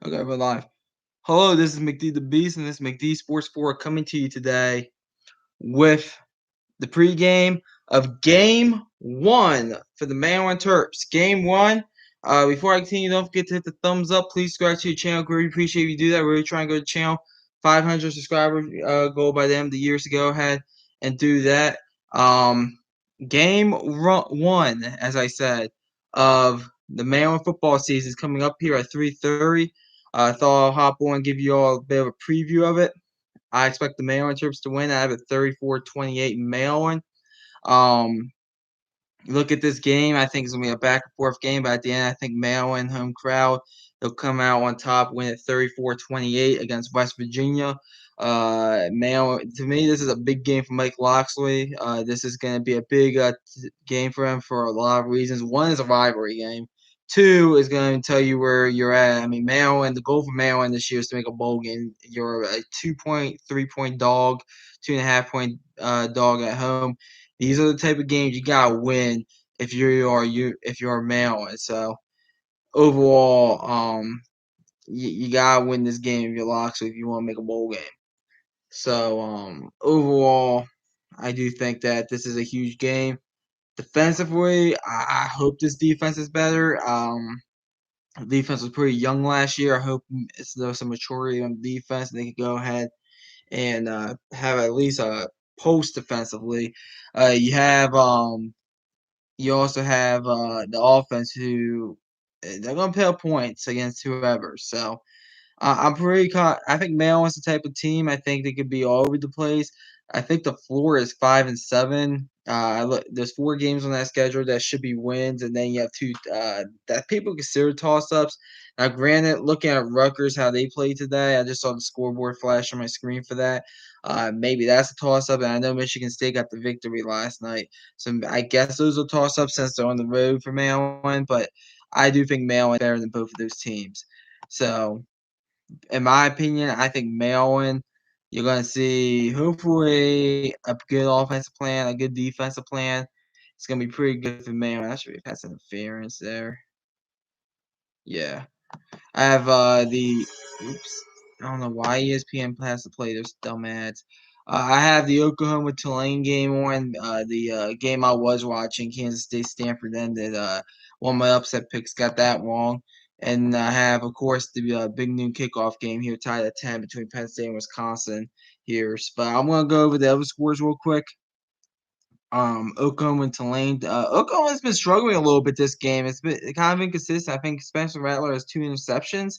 Okay, we're live. Hello, this is McD the Beast, and this is McD Sports 4 coming to you today with the pregame of Game 1 for the Maryland Terps. Game 1. Before I continue, don't forget to hit the thumbs up. Please subscribe to the channel. Really appreciate if you do that. We're really trying to go to the channel 500 subscriber goal by the end of the year, so go ahead and do that. Game 1, as I said, of the Maryland football season is coming up here at 3:30. I thought I'll hop on and give you all a bit of a preview of it. I expect the Maryland Terps to win. I have it 34-28 Maryland. Um, Look at this game. I think it's gonna be a back and forth game, but at the end, I think Maryland home crowd they'll come out on top, win it 34-28 against West Virginia. Maryland, to me, this is a big game for Mike Loxley. This is going to be a big game for him for a lot of reasons. One is a rivalry game. Two is going to tell you where you're at. I mean, Maryland. The goal for Maryland this year is to make a bowl game. You're a 2-point, 3-point dog, 2.5-point dog at home. These are the type of games you gotta win if you're Maryland. So overall, you gotta win this game if you're Loxley if you want to make a bowl game. So overall, I do think that this is a huge game. Defensively, I hope this defense is better. Defense was pretty young last year. I hope there's some maturity on defense and they can go ahead and have at least a post defensively. You have you also have the offense who they're gonna put up points against whoever. So I'm pretty. I think Maryland's the type of team. I think they could be all over the place. I think the floor is 5-7. There's 4 games on that schedule that should be wins, and then you have 2 that people consider toss-ups. Now, granted, looking at Rutgers how they played today, I just saw the scoreboard flash on my screen for that. Maybe that's a toss-up, and I know Michigan State got the victory last night, so I guess those are toss-ups since they're on the road for Maryland. But I do think Maryland is better than both of those teams. So in my opinion, I think Maryland, you're going to see hopefully a good offensive plan, a good defensive plan. It's going to be pretty good for Maryland. I should be pass interference there. Yeah. I have oops. I don't know why ESPN has to play those dumb ads. I have the Oklahoma Tulane game on. The game I was watching, Kansas State Stanford ended. One of my upset picks got that wrong. And I have, of course, the big noon kickoff game here tied at 10 between Penn State and Wisconsin here. But I'm going to go over the other scores real quick. Oklahoma and Tulane. Oklahoma's been struggling a little bit this game. It's been kind of inconsistent. I think Spencer Rattler has 2 interceptions.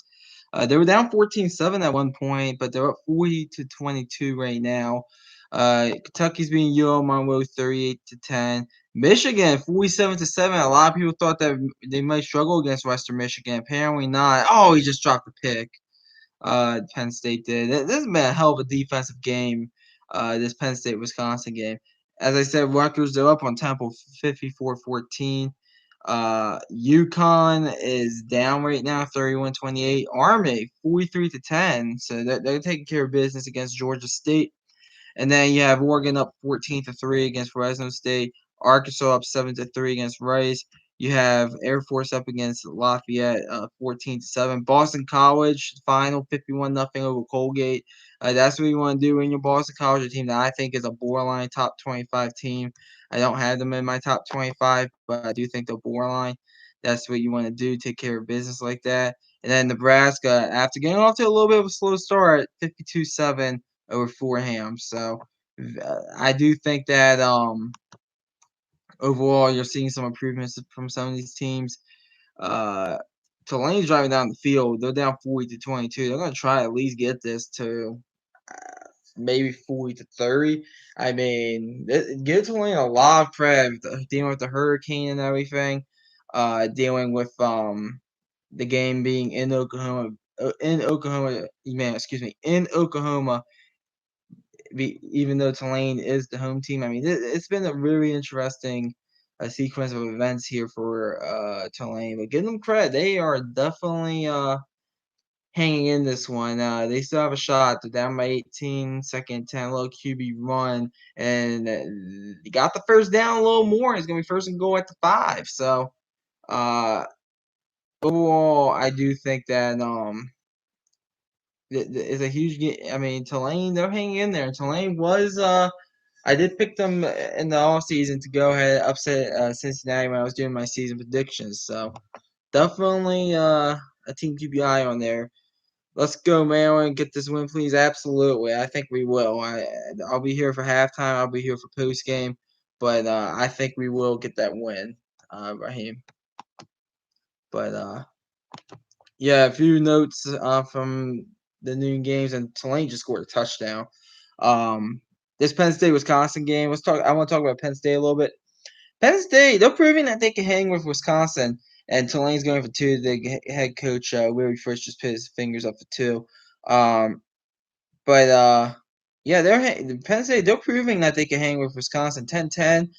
They were down 14-7 at one point, but they're up 40-22 right now. Kentucky's beating UL Monroe 38-10. Michigan 47-7. A lot of people thought that they might struggle against Western Michigan. Apparently not. Oh, he just dropped the pick. Penn State did. This has been a hell of a defensive game. This Penn State Wisconsin game. As I said, Rutgers they're up on Temple 54-14. UConn is down right now 31-28. Army 43-10. So they're taking care of business against Georgia State. And then you have Oregon up 14-3 against Fresno State. Arkansas up 7-3 against Rice. You have Air Force up against Lafayette 14-7. Boston College final 51-0 over Colgate. That's what you want to do in your Boston College, a team that I think is a borderline top 25 team. I don't have them in my top 25, but I do think they're borderline. That's what you want to do, take care of business like that. And then Nebraska, after getting off to a little bit of a slow start, 52-7 over Fordham. So I do think that overall you're seeing some improvements from some of these teams. Uh, Tulane's driving down the field. They're down 40-22. They're going to try at least get this to maybe 40-30. I mean, give Tulane a lot of credit dealing with the hurricane and everything. Dealing with the game being in Oklahoma. In Oklahoma, in Oklahoma, even though Tulane is the home team. I mean, it's been a really interesting sequence of events here for Tulane. But give them credit; they are definitely hanging in this one. They still have a shot. They're down by 18, second 10, little QB run, and they got the first down a little more. It's gonna be first and goal at the 5. So overall, I do think that It's a huge game. I mean, Tulane, they're hanging in there. And Tulane was I did pick them in the off season to go ahead upset Cincinnati when I was doing my season predictions. So definitely a team to keep your eye on there. Let's go, man, and get this win, please. Absolutely, I think we will. I'll be here for halftime. I'll be here for post game, but I think we will get that win, Raheem. But yeah, a few notes from the noon games, and Tulane just scored a touchdown. This Penn State Wisconsin game. I want to talk about Penn State a little bit. Penn State, they're proving that they can hang with Wisconsin, and Tulane's going for two. The head coach Willie First just put his fingers up for two. But yeah, Penn State. They're proving that they can hang with Wisconsin. 10-10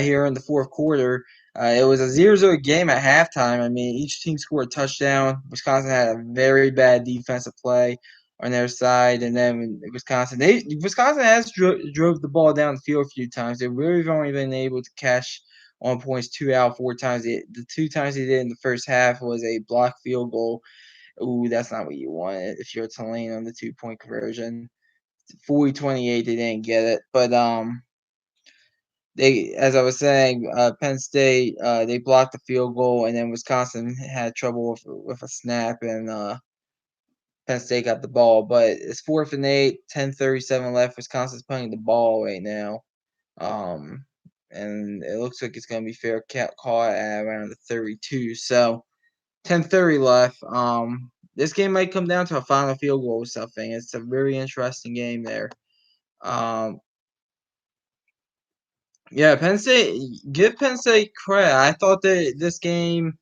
here in the fourth quarter. It was a 0-0 game at halftime. I mean, each team scored a touchdown. Wisconsin had a very bad defensive play on their side, and then Wisconsin has drove the ball down the field a few times. They've really only been able to cash on points 2 out 4 times. The 2 times they did in the first half was a blocked field goal. Ooh, that's not what you want if you're Tulane on the 2-point conversion. 40-28, they didn't get it, but they, as I was saying, Penn State they blocked the field goal, and then Wisconsin had trouble with a snap, and Penn State got the ball. But it's 4th and 8, 10:37 left. Wisconsin's playing the ball right now, and it looks like it's gonna be fair caught at around the 32. So 10:30 left. This game might come down to a final field goal or something. It's a very interesting game there. Um, yeah, Penn State. Give Penn State credit. I thought that this game.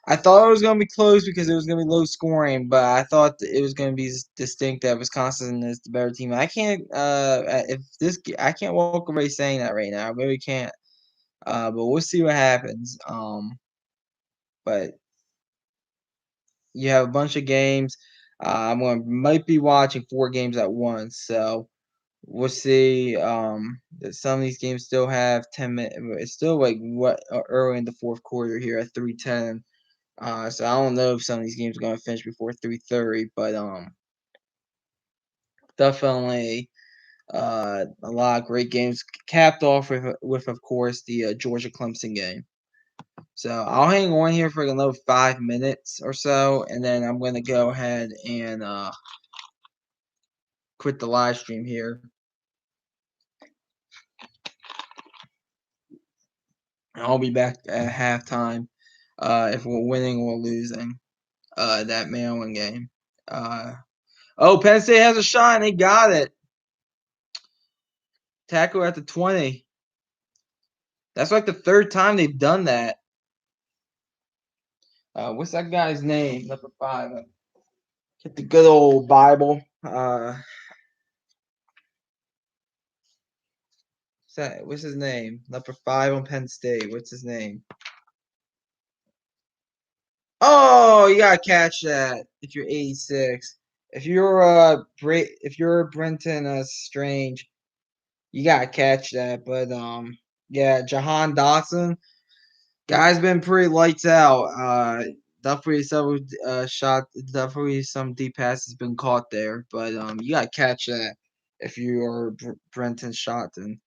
I thought it was going to be close because it was going to be low scoring, but I thought it was going to be distinct that Wisconsin is the better team. I can't. If this, I can't walk away saying that right now. I really can't. But we'll see what happens. But you have a bunch of games. Might be watching 4 games at once, so we'll see. Some of these games still have 10 minutes. It's still like early in the fourth quarter here at 3:10. So I don't know if some of these games are gonna finish before 3:30, but definitely a lot of great games capped off with of course the Georgia Clemson game. So I'll hang on here for another 5 minutes or so, and then I'm gonna go ahead and quit the live stream here. I'll be back at halftime if we're winning or losing that Maryland game. Penn State has a shot and they got it. Tackle at the 20. That's like the 3rd time they've done that. What's that guy's name? Number 5. Get the good old Bible. What's his name? Number 5 on Penn State. What's his name? Oh, you gotta catch that if you're 86. If you're Brenton Strange, you gotta catch that. But yeah, Jahan Dotson, guy's been pretty lights out. Definitely definitely some deep passes been caught there. But you gotta catch that if you are Brenton Shotton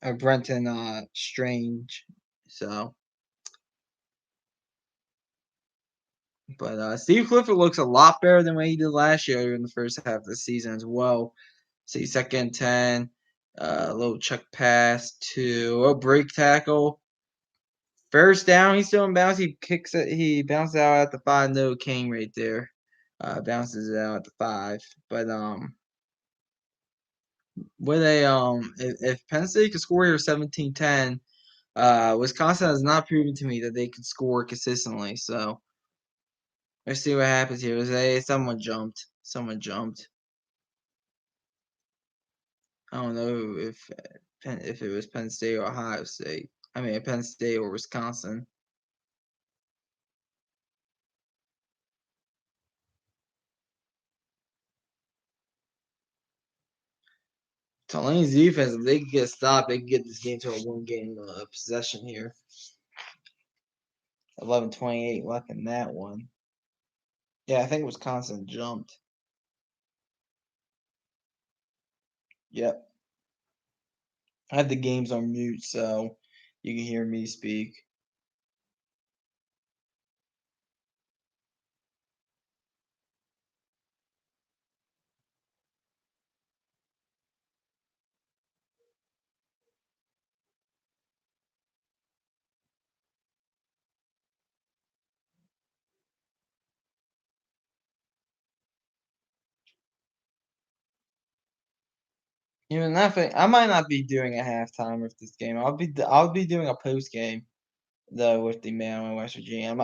or Brenton Strange. So. But Steve Clifford looks a lot better than what he did last year in the first half of the season as well. See, 2nd and 10, a little check pass to a break tackle. First down, he's still in bounds. He kicks it. He bounces out at the 5. No King right there. Bounces it out at the 5. But if Penn State could score here 17-10, Wisconsin has not proven to me that they could score consistently. So let's see what happens here. Someone jumped. I don't know if it was Penn State or Ohio State. I mean, Penn State or Wisconsin. Tulane's defense, if they could get stopped, they could get this game to a 1-game possession here. 11:28 left in that one. Yeah, I think Wisconsin jumped. Yep. I have the games on mute so you can hear me speak. Even nothing. I might not be doing a halftime with this game. I'll be doing a post game though with the Maryland West Virginia.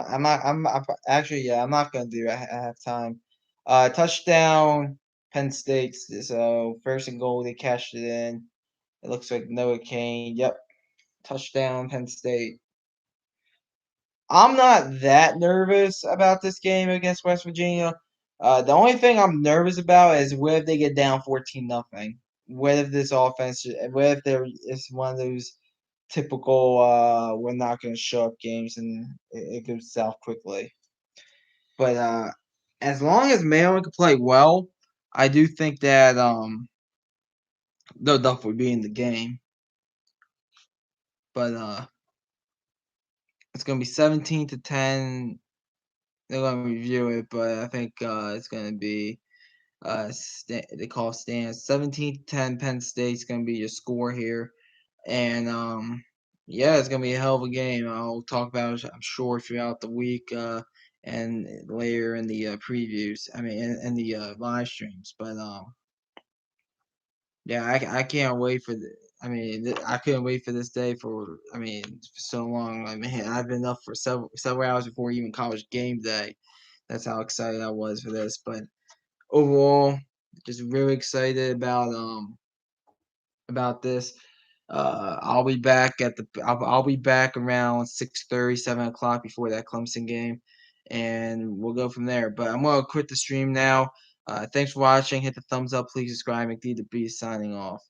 Actually, yeah, I'm not gonna do a halftime. Touchdown Penn State. So first and goal, they cashed it in. It looks like Noah Kane. Yep, touchdown Penn State. I'm not that nervous about this game against West Virginia. The only thing I'm nervous about is what if they get down 14-0. What if this offense? What if there is one of those typical we're not going to show up games and it goes south quickly. But as long as Maryland can play well, I do think that they'll definitely be in the game. But it's going to be 17-10. They're going to review it, but I think it's going to be they call stands 17-10. Penn State's going to be your score here. And yeah, it's gonna be a hell of a game. I'll talk about it, I'm sure, throughout the week and later in the previews. I mean, in the live streams. But yeah, I can't wait for the. I mean, I couldn't wait for this day for. I mean, for so long. I mean, I've been up for several hours before even college game day. That's how excited I was for this. But overall, just really excited about this. I'll be back I'll be back around 6:30, 7 o'clock before that Clemson game, and we'll go from there. But I'm gonna quit the stream now. Thanks for watching. Hit the thumbs up. Please subscribe. McD the Beast signing off.